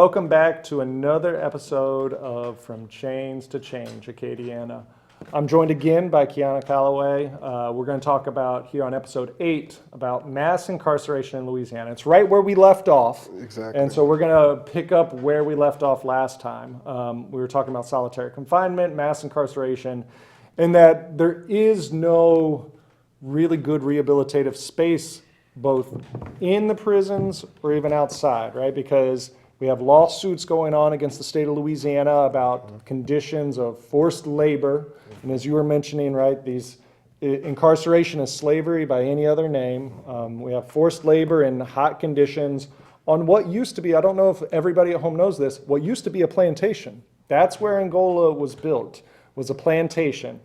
welcome back to another episode of From Chains to Change, Acadiana. I'm joined again by Kiana Calloway. We're going to talk about, here on episode 8, about mass incarceration in Louisiana. It's right where we left off. Exactly. And so we're going to pick up where we left off last time. We were talking about solitary confinement, mass incarceration, and that there is no really good rehabilitative space both in the prisons or even outside, right? Because we have lawsuits going on against the state of Louisiana about conditions of forced labor. And as you were mentioning, right, these incarceration is slavery by any other name. We have forced labor in hot conditions on what used to be, I don't know if everybody at home knows this, what used to be a plantation. That's where Angola was built, was a plantation.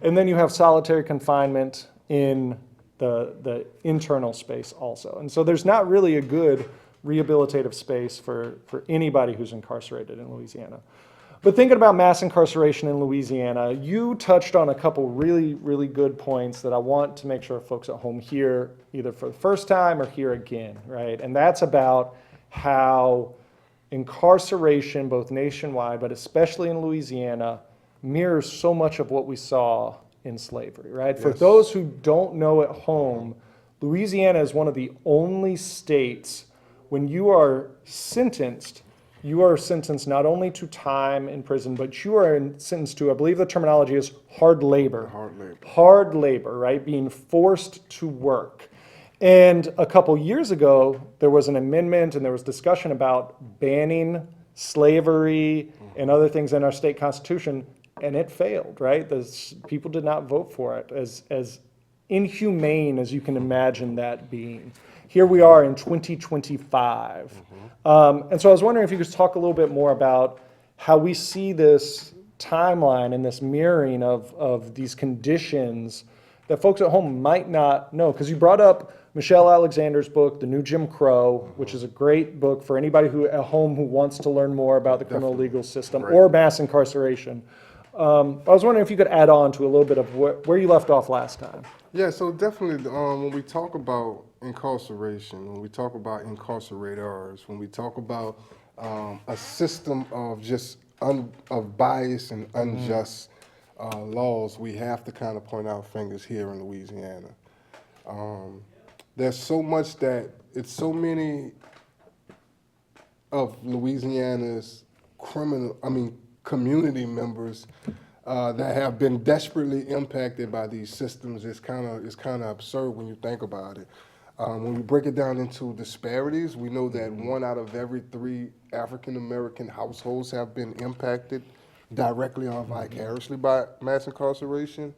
And then you have solitary confinement in the internal space also. And so there's not really a good rehabilitative space for anybody who's incarcerated in Louisiana. But thinking about mass incarceration in Louisiana, you touched on a couple really, really good points that I want to make sure folks at home hear either for the first time or hear again, right? And that's about how incarceration, both nationwide, but especially in Louisiana, mirrors so much of what we saw in slavery, right? Yes. For those who don't know at home, Louisiana is one of the only states when you are sentenced not only to time in prison, but you are sentenced to, I believe the terminology is hard labor. Hard labor. Hard labor, right? Being forced to work. And a couple years ago, there was an amendment and there was discussion about banning slavery and other things in our state constitution, and it failed, right? People did not vote for it, as inhumane as you can imagine that being. Here we are in 2025. And so I was wondering if you could talk a little bit more about how we see this timeline and this mirroring of these conditions that folks at home might not know. Because you brought up Michelle Alexander's book, The New Jim Crow, which is a great book for anybody who at home who wants to learn more about the criminal legal system or mass incarceration. I was wondering if you could add on to a little bit of where you left off last time. Yeah, so definitely when we talk about incarceration, when we talk about incarcerators, when we talk about a system of just of bias and unjust laws, we have to kind of point our fingers here in Louisiana. There's so much so many of Louisiana's community members that have been desperately impacted by these systems. It's kind of absurd when you think about it. When we break it down into disparities, we know that 1 out of every 3 African American households have been impacted directly or vicariously by mass incarceration.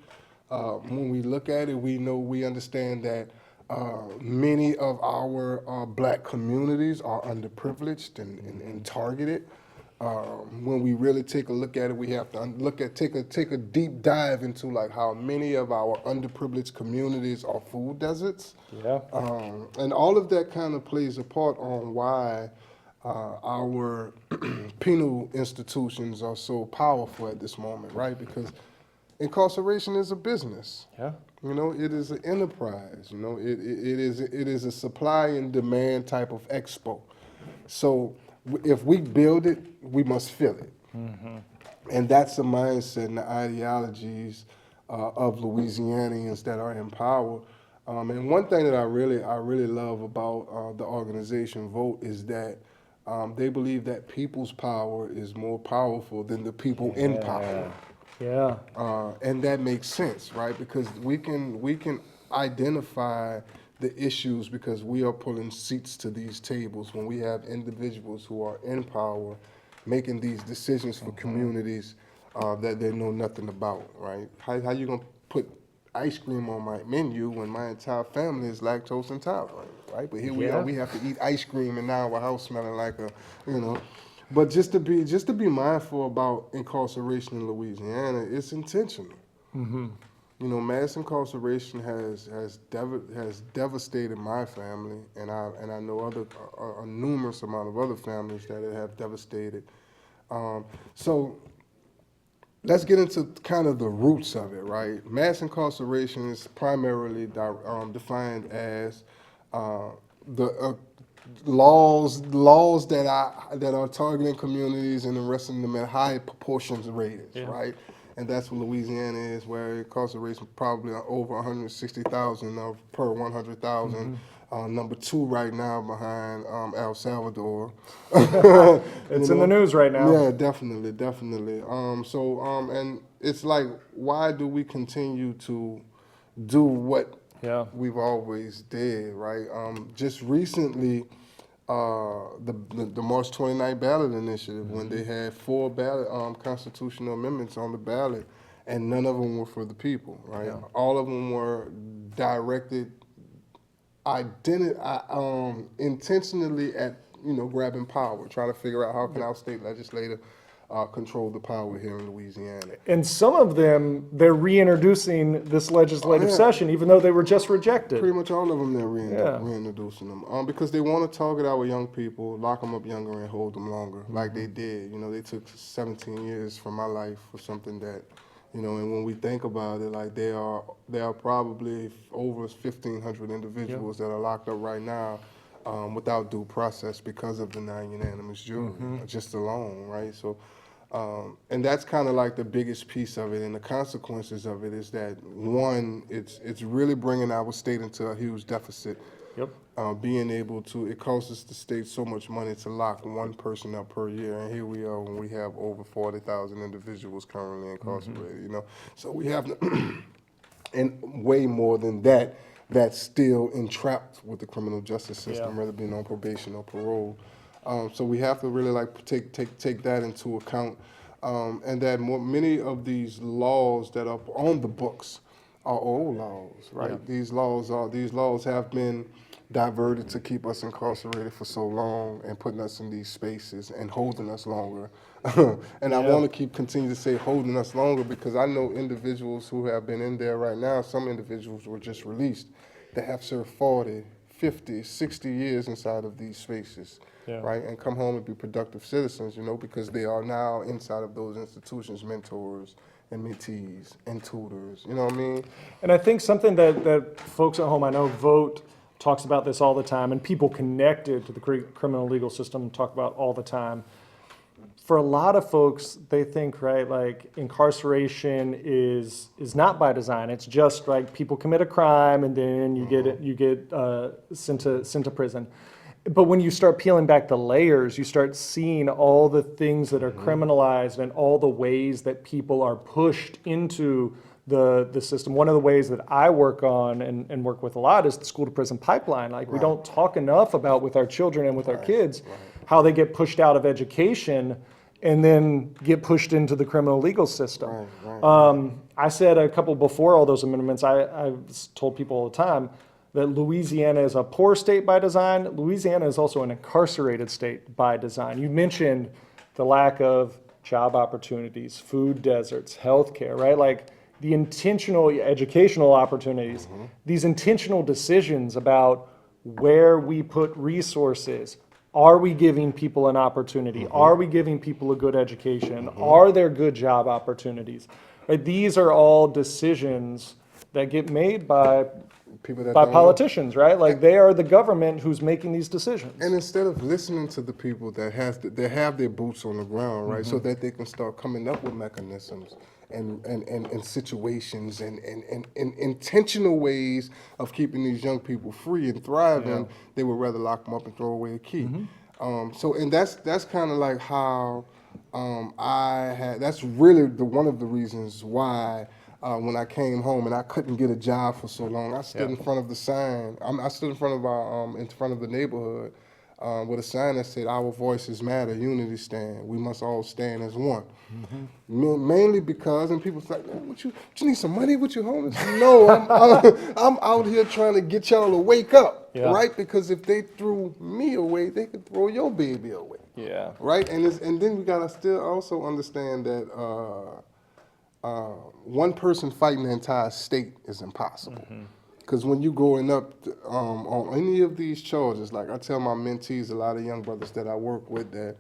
When we look at it, we understand that many of our black communities are underprivileged and targeted. When we really take a look at it, we have to take a deep dive into like how many of our underprivileged communities are food deserts. Yeah. And all of that kind of plays a part on why our penal institutions are so powerful at this moment, right? Because incarceration is a business. Yeah. You know, it is an enterprise. You know, it is a supply and demand type of expo. So if we build it, we must fill it. And that's the mindset and the ideologies of Louisianians that are in power. And one thing that I really love about the organization Vote is that they believe that people's power is more powerful than the people in power. Yeah. And that makes sense, right? Because we can identify the issues because we are pulling seats to these tables when we have individuals who are in power making these decisions for communities that they know nothing about, right? How you gonna put ice cream on my menu when my entire family is lactose intolerant, right? But here we are, we have to eat ice cream and now our house smelling like But just to be mindful about incarceration in Louisiana, it's intentional. You know, mass incarceration has devastated my family, and I know a numerous amount of other families that it have devastated. So let's get into kind of the roots of it, right? Mass incarceration is primarily defined as laws that are targeting communities and arresting them at high proportions rated, Yeah. right? And that's what Louisiana is, where it incarcerates probably over 160,000 per 100,000. Number two right now behind El Salvador. It's in the news right now. Yeah, definitely, definitely. And it's like, why do we continue to do what Yeah. we've always did, right? Just recently, the March 29 ballot initiative, when they had 4 constitutional amendments on the ballot, and none of them were for the people, right? Yeah. All of them were directed intentionally at grabbing power, trying to figure out how can our state legislature control the power here in Louisiana. And some of them, they're reintroducing this legislative Yeah. session, even though they were just rejected. Pretty much all of them, they're Yeah. reintroducing them because they want to target our young people, lock them up younger, and hold them longer, like they did. They took 17 years from my life for something that, and when we think about it, like there are probably over 1,500 individuals that are locked up right now without due process because of the non-unanimous jury, just alone, right? So. And that's kind of like the biggest piece of it, and the consequences of it is that one, it's really bringing our state into a huge deficit. Yep. Being able to, it costs the state so much money to lock one person up per year, and here we are when we have over 40,000 individuals currently incarcerated. So we have, and way more than that, that's still entrapped with the criminal justice system, whether being on probation or parole. So we have to really take that into account, and that many of these laws that are on the books are old laws, right? Yeah. These laws have been diverted to keep us incarcerated for so long and putting us in these spaces and holding us longer. And I want to continue to say holding us longer because I know individuals who have been in there right now. Some individuals were just released that have served 40, 50, 60 years inside of these spaces. Yeah. Right, and come home and be productive citizens, because they are now inside of those institutions, mentors and mentees and tutors, you know what I mean? And I think something that folks at home, I know Vote talks about this all the time, and people connected to the criminal legal system talk about all the time. For a lot of folks, they think, right, like incarceration is not by design. It's just like people commit a crime and then you get sent to prison. But when you start peeling back the layers, you start seeing all the things that are criminalized and all the ways that people are pushed into the system. One of the ways that I work on and work with a lot is the school to prison pipeline. Like we don't talk enough about with our children and with our kids how they get pushed out of education and then get pushed into the criminal legal system. I said a couple before all those amendments, I told people all the time, that Louisiana is a poor state by design. Louisiana is also an incarcerated state by design. You mentioned the lack of job opportunities, food deserts, healthcare, right? Like the intentional educational opportunities, these intentional decisions about where we put resources. Are we giving people an opportunity? Are we giving people a good education? Are there good job opportunities? Right? These are all decisions that get made by politicians, right? Like they are the government who's making these decisions. And instead of listening to the people that have their boots on the ground, right, so that they can start coming up with mechanisms and situations and intentional ways of keeping these young people free and thriving, they would rather lock them up and throw away a key. And that's kind of like how that's really one of the reasons why. When I came home and I couldn't get a job for so long, I stood in front of the sign. I stood in front of in front of the neighborhood with a sign that said, "Our voices matter. Unity stand. We must all stand as one." Mainly because, and people say, "What you need some money? What you homeless?" No, I'm out here trying to get y'all to wake up, right? Because if they threw me away, they could throw your baby away. Right. And then we gotta still also understand that. One person fighting the entire state is impossible. Because when you're going up on any of these charges, like I tell my mentees, a lot of young brothers that I work with, that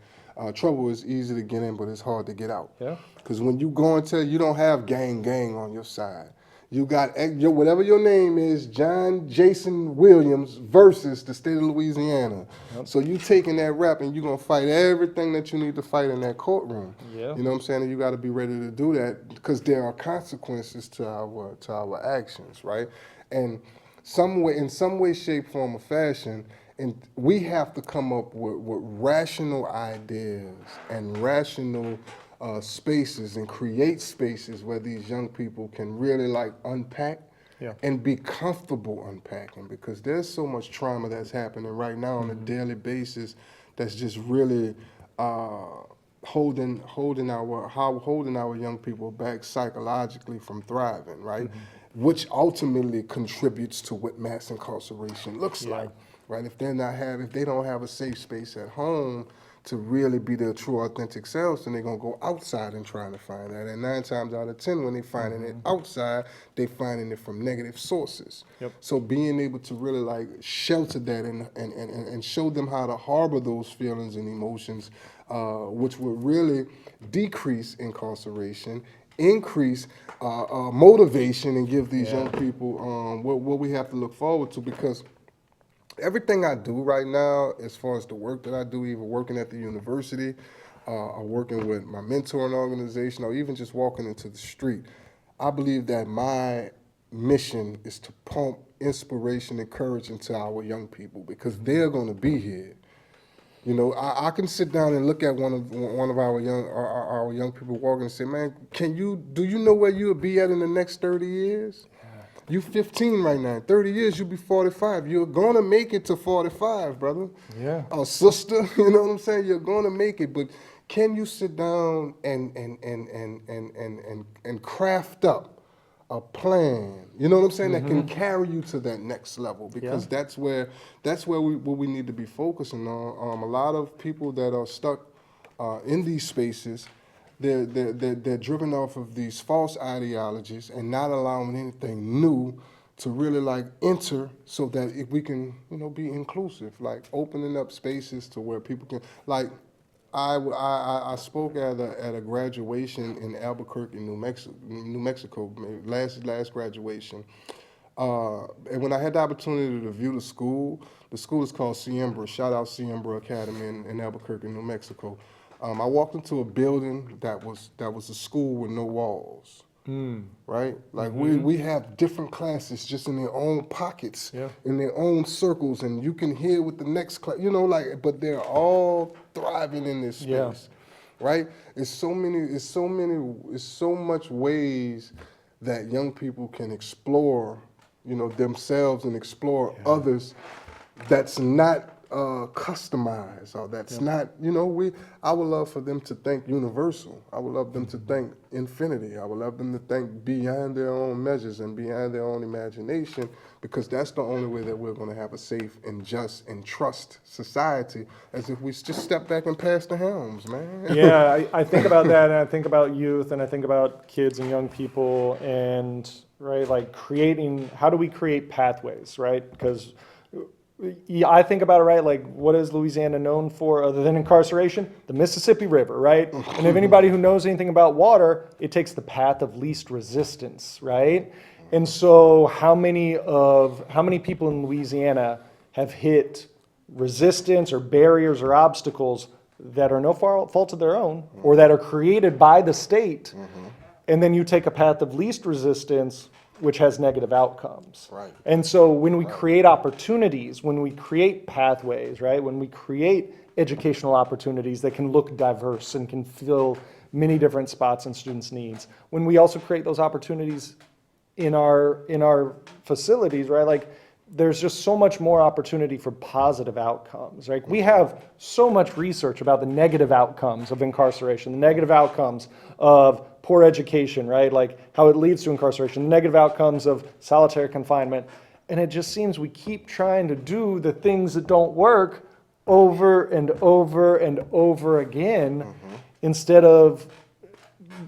trouble is easy to get in, but it's hard to get out. Because when you go into, you don't have gang on your side. You got whatever your name is, John Jason Williams versus the state of Louisiana. Yep. So you taking that rap and you're gonna fight everything that you need to fight in that courtroom. Yeah. You know what I'm saying? And you got to be ready to do that because there are consequences to our actions, right? And in some way, shape, form, or fashion, and we have to come up with rational ideas and rational spaces and create spaces where these young people can really like unpack Yeah. and be comfortable unpacking, because there's so much trauma that's happening right now on a daily basis that's just really holding our young people back psychologically from thriving, right? Which ultimately contributes to what mass incarceration looks like, right? If they don't have a safe space at home to really be their true authentic selves, then they're gonna go outside and trying to find that. And 9 times out of 10, when they're finding it outside, they're finding it from negative sources. Yep. So being able to really like shelter that and show them how to harbor those feelings and emotions, which will really decrease incarceration, increase motivation, and give these young people what we have to look forward to. Because everything I do right now, as far as the work that I do, even working at the university, or working with my mentoring organization, or even just walking into the street, I believe that my mission is to pump inspiration and courage into our young people, because they're going to be here. You know, I can sit down and look at one of our young people walking and say, man, do you know where you'll be at in the next 30 years? You 15 right now. 30 years, you'll be 45. You're gonna make it to 45, brother. Yeah. Sister, you know what I'm saying? You're gonna make it, but can you sit down and craft up a plan? You know what I'm saying? That can carry you to that next level, because that's where we need to be focusing on. A lot of people that are stuck in these spaces, they're driven off of these false ideologies and not allowing anything new to really like enter, so that if we can, be inclusive, like opening up spaces to where people can, like, I spoke at a graduation in Albuquerque, New Mexico, last graduation. And when I had the opportunity to view the school is called Siembra. Shout out Siembra Academy in Albuquerque, New Mexico. I walked into a building that was a school with no walls, right? Like we have different classes just in their own pockets, in their own circles, and you can hear what the next class, but they're all thriving in this space, right? It's so much ways that young people can explore, themselves and explore others. That's not customized, or that's not, I would love for them to think universal. I would love them to think infinity. I would love them to think beyond their own measures and beyond their own imagination, because that's the only way that we're going to have a safe and just and trust society, as if we just step back and pass the helms, man. Yeah, I think about that, and I think about youth, and I think about kids and young people, and like how do we create pathways, right? Because I think about it, right? Like, what is Louisiana known for other than incarceration? The Mississippi River, right? And if anybody who knows anything about water, it takes the path of least resistance, right? And so how many people in Louisiana have hit resistance or barriers or obstacles that are no fault of their own, or that are created by the state, and then you take a path of least resistance, which has negative outcomes. Right. And so when we create opportunities, when we create pathways, right, when we create educational opportunities that can look diverse and can fill many different spots in students' needs, when we also create those opportunities in our facilities, right, like, there's just so much more opportunity for positive outcomes, right? We have so much research about the negative outcomes of incarceration, the negative outcomes of poor education, right? Like how it leads to incarceration, the negative outcomes of solitary confinement. And it just seems we keep trying to do the things that don't work over and over and over again, instead of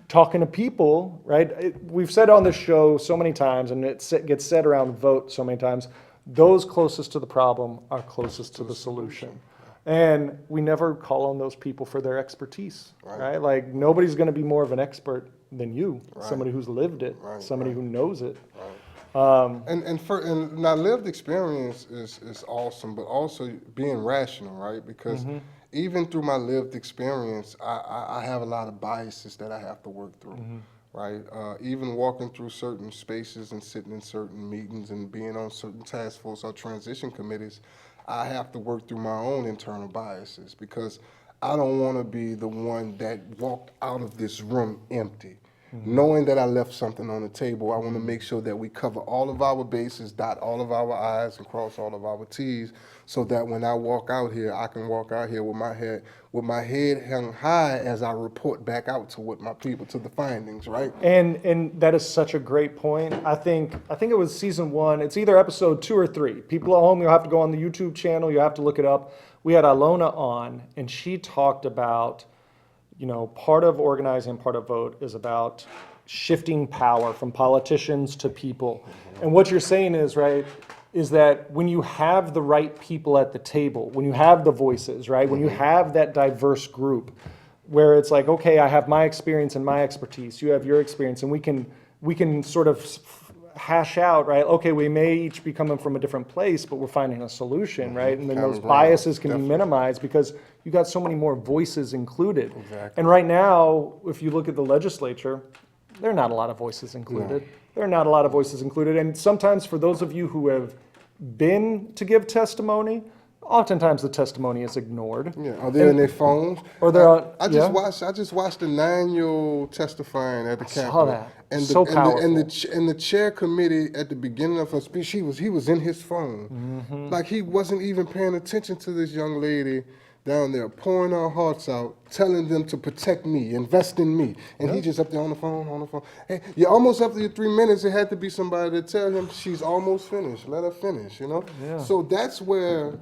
talking to people, right? We've said on this show so many times, and it gets said around vote so many times, those closest to the problem are closest to the solution. And we never call on those people for their expertise, right? Like nobody's going to be more of an expert than you, somebody who's lived it, somebody who knows it. And now lived experience is awesome, but also being rational, right? Because even through my lived experience, I have a lot of biases that I have to work through, right? Even walking through certain spaces and sitting in certain meetings and being on certain task force or transition committees, I have to work through my own internal biases because I don't want to be the one that walked out of this room empty. Knowing that I left something on the table, I want to make sure that we cover all of our bases, dot all of our I's, and cross all of our T's, so that when I walk out here, I can walk out here with my head hung high as I report back out to what my people, to the findings, right? And that is such a great point. I think it was season 1. It's either episode 2 or 3. People at home, you'll have to go on the YouTube channel. You have to look it up. We had Alona on, and she talked about, part of organizing, part of vote is about shifting power from politicians to people. And what you're saying is, right, is that when you have the right people at the table, when you have the voices, right, when you have that diverse group, where it's like, okay, I have my experience and my expertise, you have your experience, and we can sort of hash out, right, okay, we may each be coming from a different place, but we're finding a solution, right? And then those biases can be minimized because you got so many more voices included. And right now, if you look at the legislature, there are not a lot of voices included. There are not a lot of voices included. And sometimes for those of you who have been to give testimony, oftentimes the testimony is ignored. Yeah, are they in their phones? Or they're on, I just watched the 9-year-old testifying at the Capitol. saw that. And So powerful. And the chair committee at the beginning of her speech, he was in his phone. Like he wasn't even paying attention to this young lady down there, pouring our hearts out, telling them to protect me, invest in me. And he just up there on the phone. Hey, you're almost up to your 3 minutes. It had to be somebody to tell him she's almost finished. Let her finish, Yeah. So that's where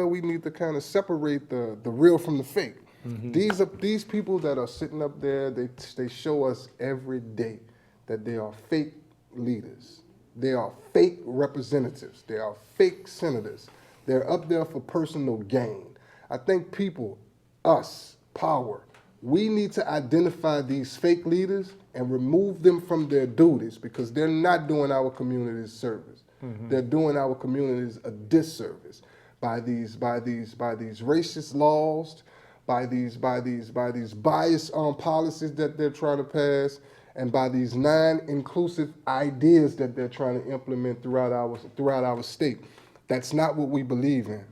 we need to kind of separate the real from the fake. These people that are sitting up there, they show us every day that they are fake leaders. They are fake representatives. They are fake senators. They're up there for personal gain. I think people, us, power, we need to identify these fake leaders and remove them from their duties because they're not doing our communities service. They're doing our communities a disservice by these racist laws, by these bias policies that they're trying to pass, and by these non-inclusive ideas that they're trying to implement throughout our state. That's not what we believe in.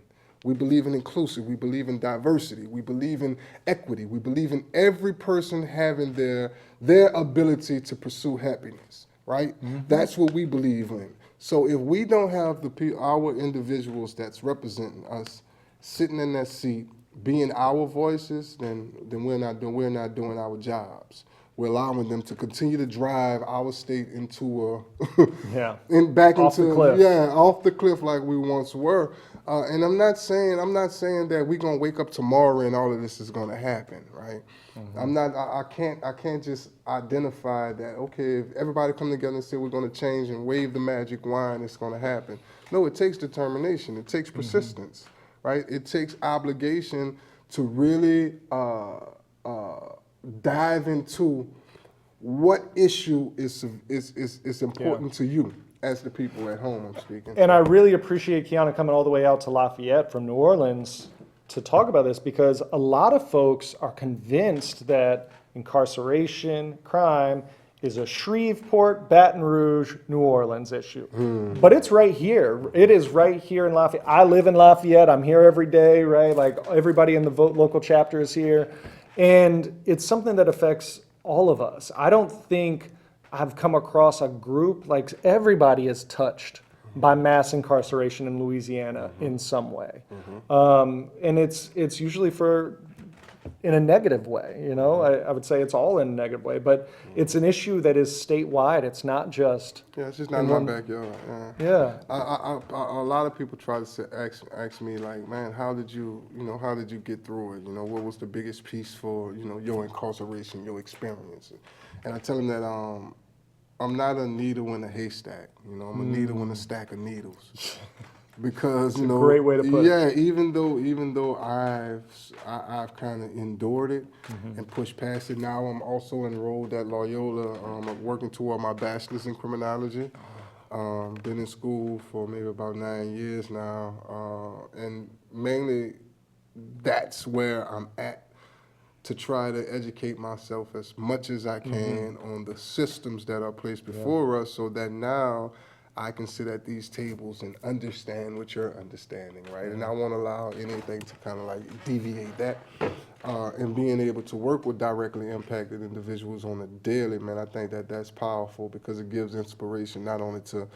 We believe in inclusive. We believe in diversity. We believe in equity. We believe in every person having their ability to pursue happiness, right? That's what we believe in. So if we don't have our individuals that's representing us sitting in that seat, being our voices, then we're not doing our jobs. We're allowing them to continue to drive our state into off the cliff. Off the cliff like we once were. And I'm not saying that we're gonna wake up tomorrow and all of this is gonna happen, right? I can't just identify that, okay, if everybody come together and say we're gonna change and wave the magic wand, it's gonna happen. No, it takes determination, it takes persistence, right? It takes obligation to really dive into what issue is important to you as the people at home I'm speaking. And I really appreciate Kiana coming all the way out to Lafayette from New Orleans to talk about this because a lot of folks are convinced that incarceration, crime is a Shreveport, Baton Rouge, New Orleans issue. But it's right here. It is right here in Lafayette. I live in Lafayette. I'm here every day, right? Like everybody in the Vote local chapter is here. And it's something that affects all of us. I don't think I've come across a group, like everybody is touched by mass incarceration in Louisiana in some way. And it's usually in a negative way, I would say it's all in a negative way, but it's an issue that is statewide. It's not just... Yeah, it's just not in my backyard. Yeah. A lot of people try to ask me like, man, how did you get through it? What was the biggest piece for, your incarceration, your experience? And I tell them that I'm not a needle in a haystack. I'm a needle in a stack of needles. because a great way to put it. yeah, even though I've kind of endured it and pushed past it. Now I'm also enrolled at Loyola. I'm working toward my bachelor's in criminology. Been in school for maybe about 9 years now, and mainly that's where I'm at, to try to educate myself as much as I can on the systems that are placed before us, so that now I can sit at these tables and understand what you're understanding, right? And I won't allow anything to kind of like deviate that. And being able to work with directly impacted individuals on a daily, man, I think that that's powerful, because it gives inspiration not only to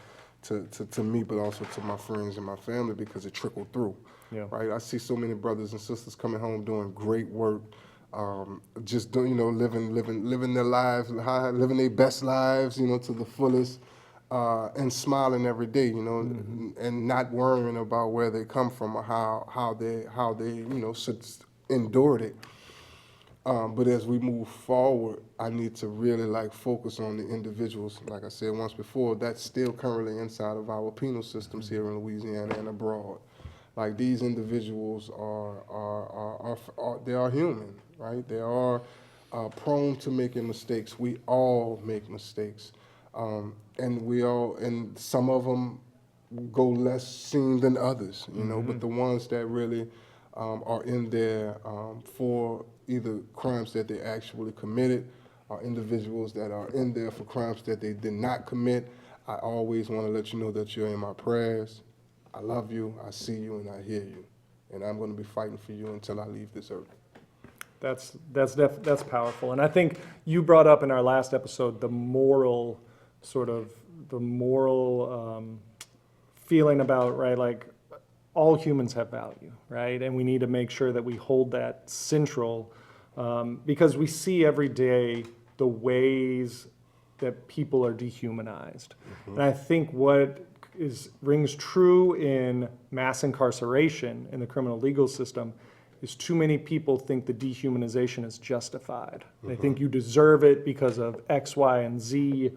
me, but also to my friends and my family, because it trickled through, right? I see so many brothers and sisters coming home doing great work, just doing, living their lives, living their best lives, to the fullest, and smiling every day, and not worrying about where they come from or how they should endured it. But as we move forward, I need to really like focus on the individuals. Like I said once before, that's still currently inside of our penal systems here in Louisiana and abroad. Like, these individuals they are human, right? They are prone to making mistakes. We all make mistakes, and some of them go less seen than others, But the ones that really are in there for either crimes that they actually committed, or individuals that are in there for crimes that they did not commit, I always want to let you know that you're in my prayers. I love you, I see you, and I hear you. And I'm going to be fighting for you until I leave this earth. That's powerful. And I think you brought up in our last episode the moral feeling about, right, like all humans have value, right? And we need to make sure that we hold that central, because we see every day the ways that people are dehumanized. And I think what rings true in mass incarceration in the criminal legal system is too many people think the dehumanization is justified. They think you deserve it because of X, Y, and Z.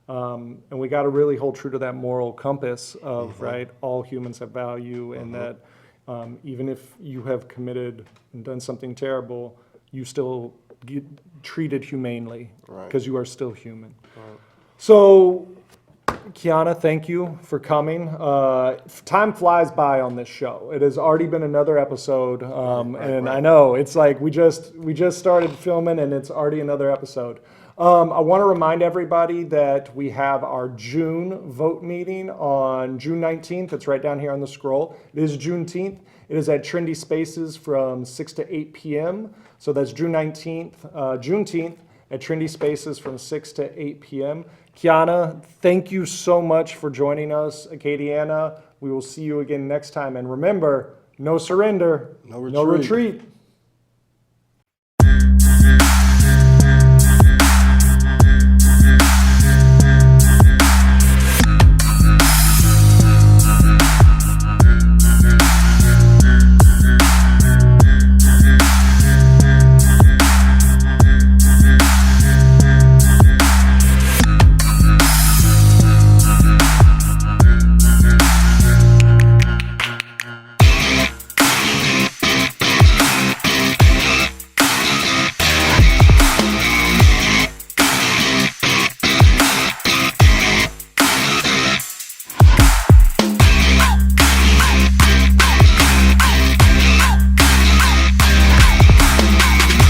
And we got to really hold true to that moral compass of, right, all humans have value, and that even if you have committed and done something terrible, you still get treated humanely, because you are still human. Right. So, Kiana, thank you for coming. Time flies by on this show. It has already been another episode, and I know it's like we just started filming, and it's already another episode. I want to remind everybody that we have our June vote meeting on June 19th. It's right down here on the scroll. It is Juneteenth. It is at Trendy Spaces from 6 to 8 p.m. So that's June 19th, Juneteenth at Trendy Spaces from 6 to 8 p.m. Kiana, thank you so much for joining us. Acadiana, we will see you again next time. And remember, no surrender, no retreat.